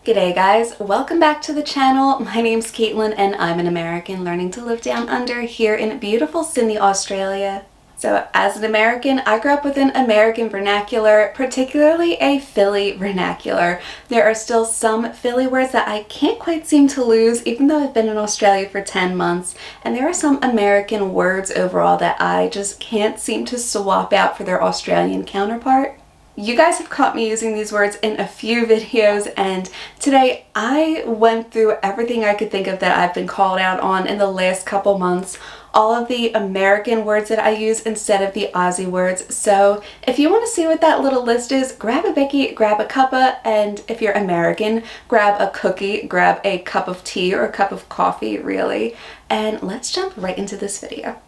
G'day guys, welcome back to the channel. My name's Kaitlyn and I'm an American learning to live down under here in beautiful Sydney, Australia. So as an American, I grew up with an American vernacular, particularly a Philly vernacular. There are still some Philly words that I can't quite seem to lose, even though I've been in Australia for 10 months. And there are some American words overall that I just can't seem to swap out for their Australian counterpart. You guys have caught me using these words in a few videos, and today I went through everything I could think of that I've been called out on in the last couple months, all of the American words that I use instead of the Aussie words. So if you want to see what that little list is, grab a Bicky, grab a cuppa, and if you're American, grab a cookie, grab a cup of tea or a cup of coffee, really, and let's jump right into this video.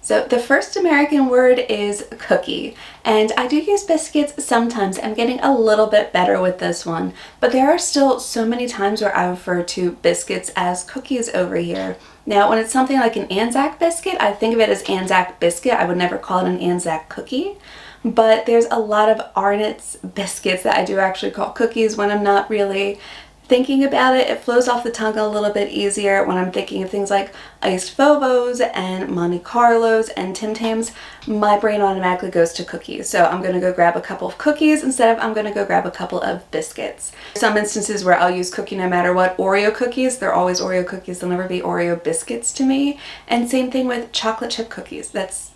So the first American word is cookie, and I do use biscuits sometimes. I'm getting a little bit better with this one, but there are still so many times where I refer to biscuits as cookies over here. Now, when it's something like an Anzac biscuit, I think of it as Anzac biscuit. I would never call it an Anzac cookie, but there's a lot of Arnott's biscuits that I do actually call cookies when I'm not really thinking about it. It flows off the tongue a little bit easier when I'm thinking of things like iced Fovos and Monte Carlos and Tim Tams. My brain automatically goes to cookies. So I'm going to go grab a couple of cookies instead of I'm going to go grab a couple of biscuits. Some instances where I'll use cookie no matter what. Oreo cookies, they're always Oreo cookies. They'll never be Oreo biscuits to me. And same thing with chocolate chip cookies. That's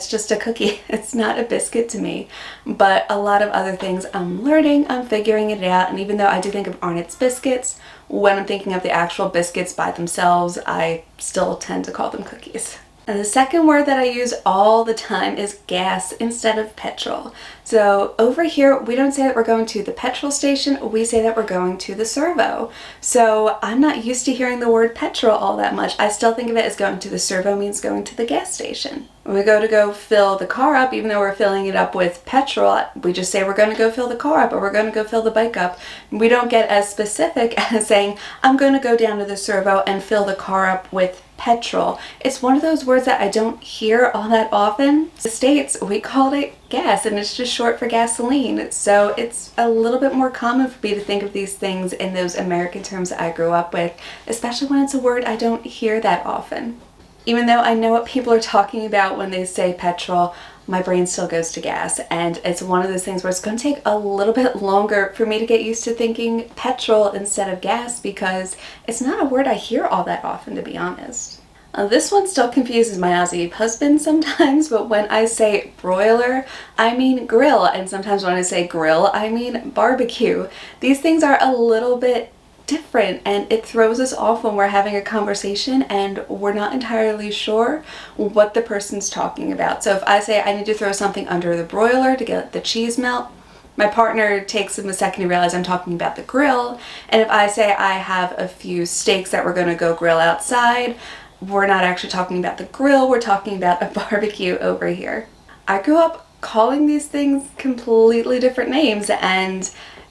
just a cookie. It's not a biscuit to me. But a lot of other things I'm learning, I'm figuring it out. And even though I do think of Arnott's biscuits, when I'm thinking of the actual biscuits by themselves, I still tend to call them cookies. And the second word that I use all the time is gas instead of petrol. So over here, we don't say that we're going to the petrol station, we say that we're going to the servo. So I'm not used to hearing the word petrol all that much. I still think of it as going to the servo means going to the gas station. When we go fill the car up, even though we're filling it up with petrol, we just say we're going to go fill the car up or we're going to go fill the bike up. We don't get as specific as saying, I'm going to go down to the servo and fill the car up with petrol. It's one of those words that I don't hear all that often. In the States, we called it gas, and it's just short for gasoline. So it's a little bit more common for me to think of these things in those American terms that I grew up with, especially when it's a word I don't hear that often. Even though I know what people are talking about when they say petrol, my brain still goes to gas, and it's one of those things where it's going to take a little bit longer for me to get used to thinking petrol instead of gas because it's not a word I hear all that often, to be honest. This one still confuses my Aussie husband sometimes, but when I say broiler, I mean grill, and sometimes when I say grill, I mean barbecue. These things are a little bit different, and it throws us off when we're having a conversation and we're not entirely sure what the person's talking about. So if I say I need to throw something under the broiler to get the cheese melt, my partner takes him a second to realize I'm talking about the grill. And if I say I have a few steaks that we're going to go grill outside, we're not actually talking about the grill, we're talking about a barbecue over here. I grew up calling these things completely different names, and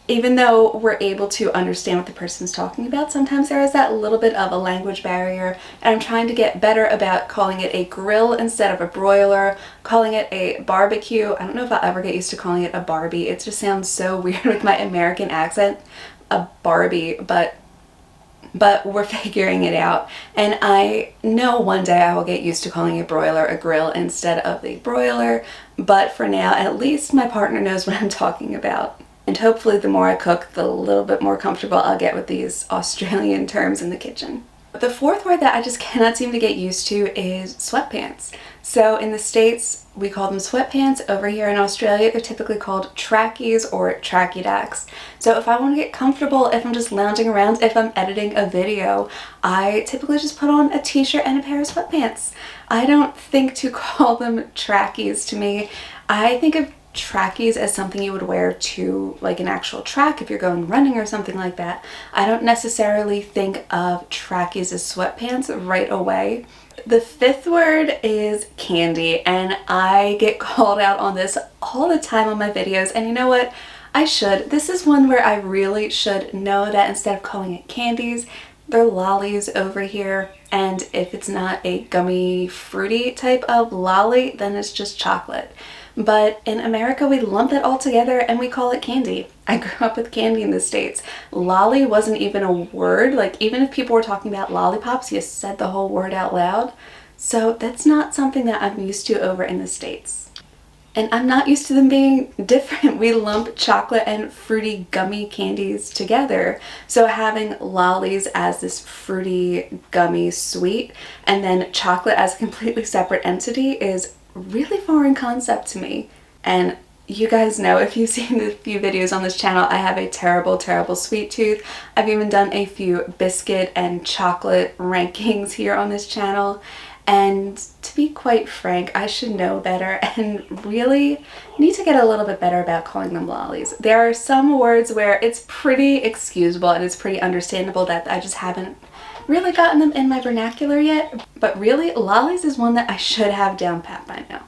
even though we're able to understand what the person's talking about, sometimes there is that little bit of a language barrier, and I'm trying to get better about calling it a grill instead of a broiler, calling it a barbecue. I don't know if I'll ever get used to calling it a Barbie. It just sounds so weird with my American accent, a Barbie, but we're figuring it out. And I know one day I will get used to calling a broiler a grill instead of the broiler, but for now, at least my partner knows what I'm talking about. And hopefully the more I cook, the little bit more comfortable I'll get with these Australian terms in the kitchen. The fourth word that I just cannot seem to get used to is sweatpants. So in the States, we call them sweatpants. Over here in Australia, they're typically called Trakkies or Trakkies. So if I want to get comfortable, if I'm just lounging around, if I'm editing a video, I typically just put on a t-shirt and a pair of sweatpants. I don't think to call them Trakkies to me. I think of Trakkies as something you would wear to like an actual track if you're going running or something like that. I don't necessarily think of Trakkies as sweatpants right away. The fifth word is candy, and I get called out on this all the time on my videos, and you know what? I should. This is one where I really should know that instead of calling it candies, they're lollies over here, and if it's not a gummy fruity type of lolly, then it's just chocolate. But in America, we lump it all together and we call it candy. I grew up with candy in the States. Lolly wasn't even a word. Like, even if people were talking about lollipops, you said the whole word out loud. So that's not something that I'm used to over in the States. And I'm not used to them being different. We lump chocolate and fruity gummy candies together. So having lollies as this fruity gummy sweet and then chocolate as a completely separate entity is really foreign concept to me. And you guys know, if you've seen a few videos on this channel, I have a terrible, terrible sweet tooth. I've even done a few biscuit and chocolate rankings here on this channel. And to be quite frank, I should know better and really need to get a little bit better about calling them lollies. There are some words where it's pretty excusable and it's pretty understandable that I just haven't really gotten them in my vernacular yet. But really, lollies is one that I should have down pat by now.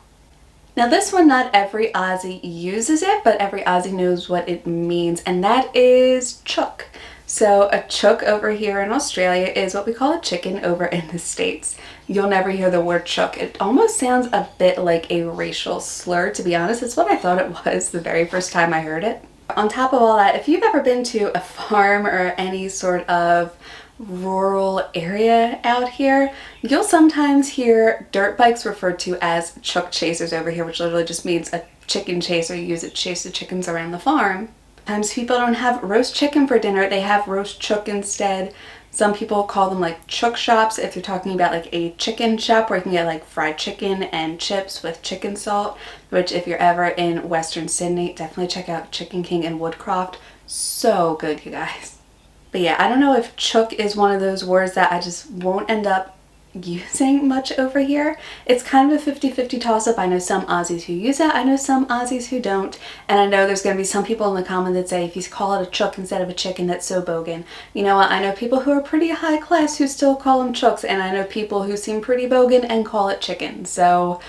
Now this one, not every Aussie uses it, but every Aussie knows what it means, and that is chook. So a chook over here in Australia is what we call a chicken over in the States. You'll never hear the word chook. It almost sounds a bit like a racial slur, to be honest. It's what I thought it was the very first time I heard it. On top of all that, if you've ever been to a farm or any sort of rural area out here, you'll sometimes hear dirt bikes referred to as chook chasers over here, which literally just means a chicken chaser. You use it to chase the chickens around the farm. Sometimes people don't have roast chicken for dinner, they have roast chook instead. Some people call them like chook shops if you're talking about like a chicken shop where you can get like fried chicken and chips with chicken salt, which if you're ever in Western Sydney, definitely check out Chicken King in Woodcroft. So good, you guys. But yeah, I don't know if chook is one of those words that I just won't end up using much over here. It's kind of a 50-50 toss-up. I know some Aussies who use it, I know some Aussies who don't, and I know there's going to be some people in the comment that say if you call it a chook instead of a chicken, that's so bogan. You know what, I know people who are pretty high class who still call them chooks, and I know people who seem pretty bogan and call it chicken. So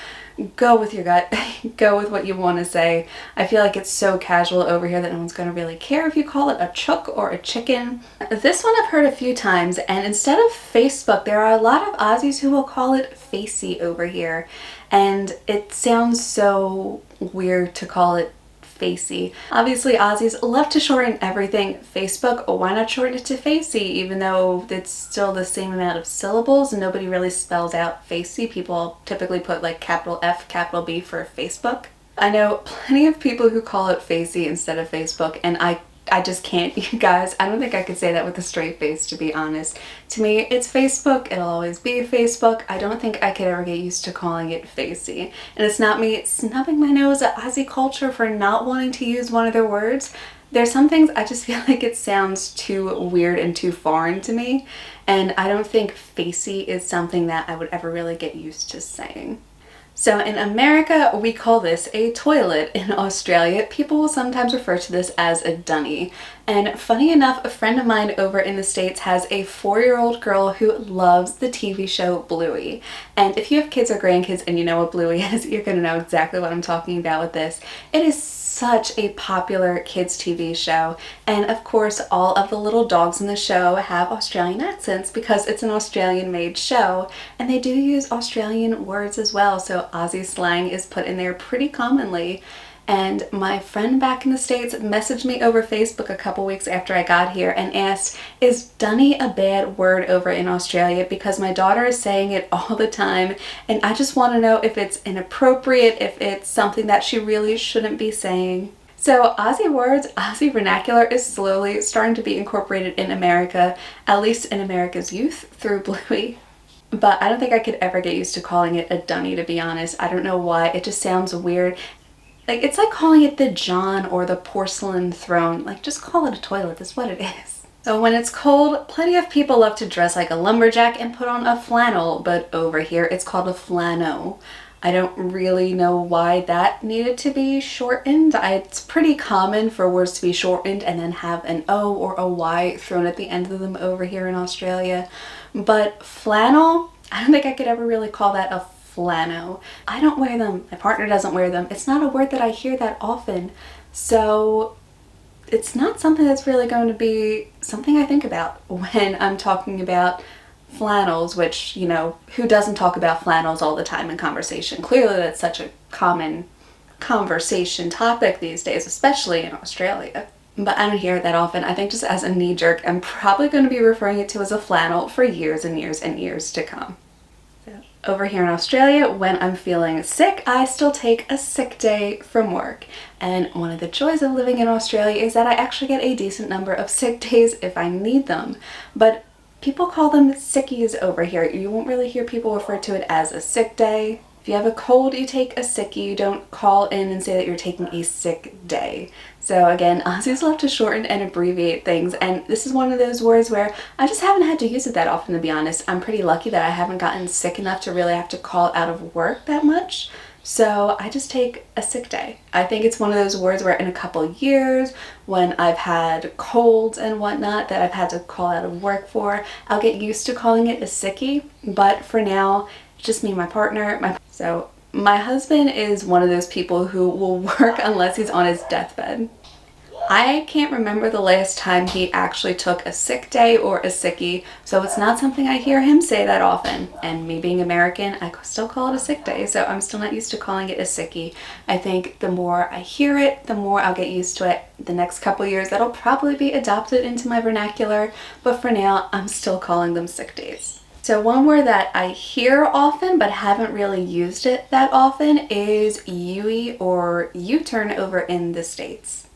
go with your gut. Go with what you want to say. I feel like it's so casual over here that no one's going to really care if you call it a chook or a chicken. This one I've heard a few times, and instead of Facebook, there are a lot of Aussies who will call it Facey over here. And it sounds so weird to call it Facey. Obviously, Aussies love to shorten everything. Facebook, why not shorten it to Facey? Even though it's still the same amount of syllables, nobody really spells out Facey. People typically put like capital F, capital B for Facebook. I know plenty of people who call it Facey instead of Facebook, and I just can't, you guys. I don't think I could say that with a straight face, to be honest. To me, it's Facebook. It'll always be Facebook. I don't think I could ever get used to calling it Facey. And it's not me snubbing my nose at Aussie culture for not wanting to use one of their words. There's some things I just feel like it sounds too weird and too foreign to me. And I don't think Facey is something that I would ever really get used to saying. So in America, we call this a toilet. In Australia, people will sometimes refer to this as a dunny. And funny enough, a friend of mine over in the States has a 4-year-old girl who loves the TV show Bluey. And if you have kids or grandkids and you know what Bluey is, you're gonna know exactly what I'm talking about with this. It is such a popular kids TV show, and of course all of the little dogs in the show have Australian accents because it's an Australian made show, and they do use Australian words as well, so Aussie slang is put in there pretty commonly. And my friend back in the States messaged me over Facebook a couple weeks after I got here and asked, is Dunny a bad word over in Australia? Because my daughter is saying it all the time, and I just want to know if it's inappropriate, if it's something that she really shouldn't be saying. So Aussie words, Aussie vernacular is slowly starting to be incorporated in America, at least in America's youth, through Bluey. But I don't think I could ever get used to calling it a dunny, to be honest. I don't know why, it just sounds weird. Like, it's like calling it the John or the porcelain throne. Like, just call it a toilet, that's what it is. So when it's cold, plenty of people love to dress like a lumberjack and put on a flannel, but over here it's called a Flanno. I don't really know why that needed to be shortened. It's pretty common for words to be shortened and then have an O or a Y thrown at the end of them over here in Australia. But flannel, I don't think I could ever really call that a Flanno. I don't wear them. My partner doesn't wear them. It's not a word that I hear that often. So it's not something that's really going to be something I think about when I'm talking about flannels, which, you know, who doesn't talk about flannels all the time in conversation? Clearly that's such a common conversation topic these days, especially in Australia. but I don't hear it that often. I think just as a knee jerk, I'm probably going to be referring it to as a flannel for years and years and years to come. Over here in Australia, when I'm feeling sick, I still take a sick day from work. And one of the joys of living in Australia is that I actually get a decent number of sick days if I need them. But people call them sickies over here. You won't really hear people refer to it as a sick day. If you have a cold, you take a sickie. You don't call in and say that you're taking a sick day. So again, Aussies love to shorten and abbreviate things, and this is one of those words where I just haven't had to use it that often, to be honest. I'm pretty lucky that I haven't gotten sick enough to really have to call out of work that much. So I just take a sick day. I think it's one of those words where in a couple of years, when I've had colds and whatnot that I've had to call out of work for, I'll get used to calling it a sickie. But for now, it's just me and my partner. So my husband is one of those people who will work unless he's on his deathbed. I can't remember the last time he actually took a sick day or a sickie, so it's not something I hear him say that often. And me being American, I still call it a sick day, so I'm still not used to calling it a sickie. I think the more I hear it, the more I'll get used to it. The next couple years, that'll probably be adopted into my vernacular, but for now, I'm still calling them sick days. So one word that I hear often but haven't really used it that often is U-E or U-turn over in the States.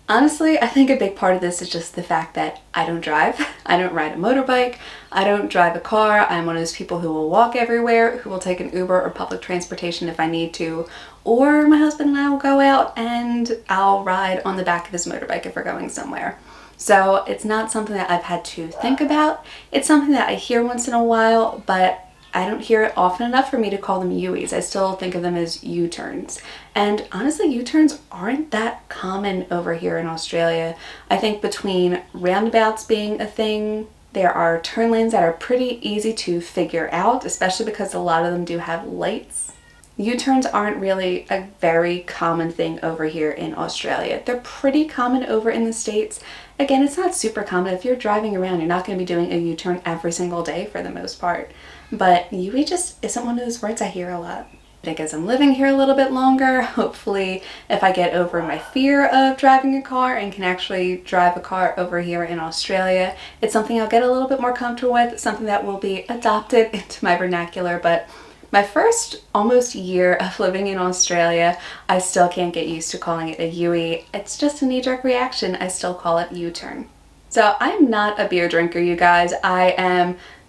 Honestly, I think a big part of this is just the fact that I don't drive. I don't ride a motorbike. I don't drive a car. I'm one of those people who will walk everywhere, who will take an Uber or public transportation if I need to. Or my husband and I will go out and I'll ride on the back of his motorbike if we're going somewhere. So it's not something that I've had to think about. It's something that I hear once in a while, but I don't hear it often enough for me to call them U-E's. I still think of them as U-turns. And honestly, U-turns aren't that common over here in Australia. I think between roundabouts being a thing, there are turn lanes that are pretty easy to figure out, especially because a lot of them do have lights. U-turns aren't really a very common thing over here in Australia. They're pretty common over in the States. Again, it's not super common. If you're driving around, you're not going to be doing a U-turn every single day for the most part. But U-E just isn't one of those words I hear a lot. I think as I'm living here a little bit longer, hopefully if I get over my fear of driving a car and can actually drive a car over here in Australia, it's something I'll get a little bit more comfortable with, something that will be adopted into my vernacular. But my first almost year of living in Australia, I still can't get used to calling it a U-E. It's just a knee-jerk reaction. I still call it U-turn. So I'm not a beer drinker, you guys.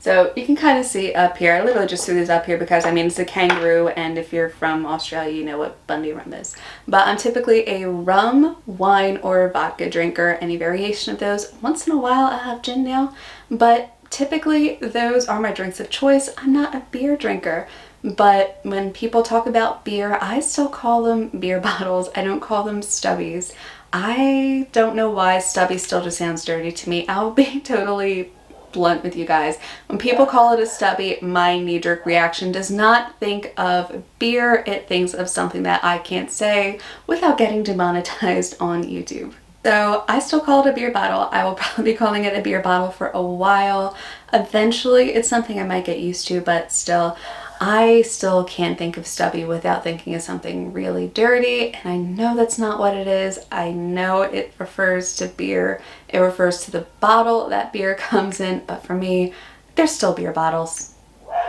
So you can kind of see up here, I literally just threw these up here because I mean it's a kangaroo, and if you're from Australia you know what Bundy rum is. But I'm typically a rum, wine, or vodka drinker, any variation of those. Once in a while I'll have gin now, but typically those are my drinks of choice. I'm not a beer drinker, but when people talk about beer, I still call them beer bottles. I don't call them stubbies. I don't know why stubby still just sounds dirty to me. I'll be totally blunt with you guys. When people call it a stubby, my knee-jerk reaction does not think of beer. It thinks of something that I can't say without getting demonetized on YouTube. So I still call it a beer bottle. I will probably be calling it a beer bottle for a while. Eventually, it's something I might get used to, but still, I still can't think of stubby without thinking of something really dirty, and I know that's not what it is. I know it refers to beer. It refers to the bottle that beer comes in, but for me, they're still beer bottles.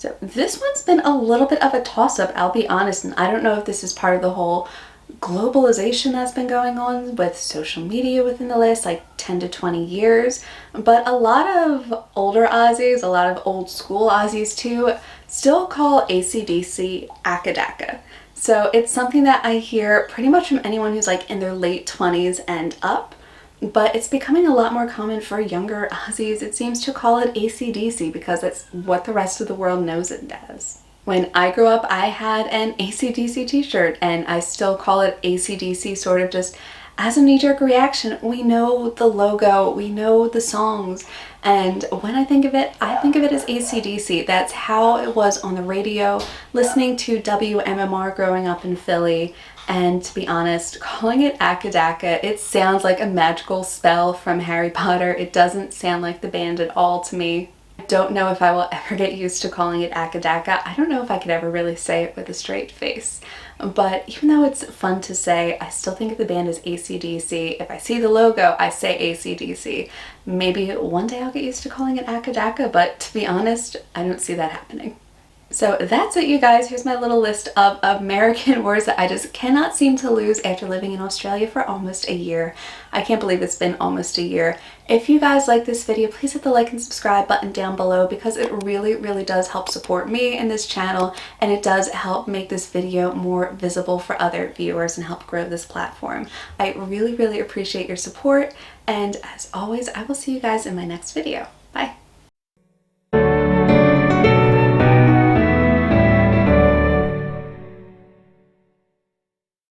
So this one's been a little bit of a toss-up, I'll be honest, and I don't know if this is part of the whole globalization that's been going on with social media within the last like 10 to 20 years, but a lot of older Aussies, a lot of old school Aussies too, still call AC/DC Akadaka. So it's something that I hear pretty much from anyone who's like in their late 20s and up, but it's becoming a lot more common for younger Aussies. It seems to call it AC/DC because it's what the rest of the world knows it as. When I grew up, I had an AC/DC t-shirt, and I still call it AC/DC sort of just as a knee-jerk reaction. We know the logo, we know the songs, and when I think of it as AC/DC. That's how it was on the radio, listening to WMMR growing up in Philly. And to be honest, calling it Akadaka, it sounds like a magical spell from Harry Potter. It doesn't sound like the band at all to me. Don't know if I will ever get used to calling it Akadaka. I don't know if I could ever really say it with a straight face. But even though it's fun to say, I still think the band is AC/DC. If I see the logo, I say AC/DC. Maybe one day I'll get used to calling it Akadaka, but to be honest, I don't see that happening. So that's it, you guys. Here's my little list of American words that I just cannot seem to lose after living in Australia for almost a year. I can't believe it's been almost a year. If you guys like this video, please hit the like and subscribe button down below because it really, really does help support me and this channel, and it does help make this video more visible for other viewers and help grow this platform. I really, really appreciate your support, and as always, I will see you guys in my next video. Bye!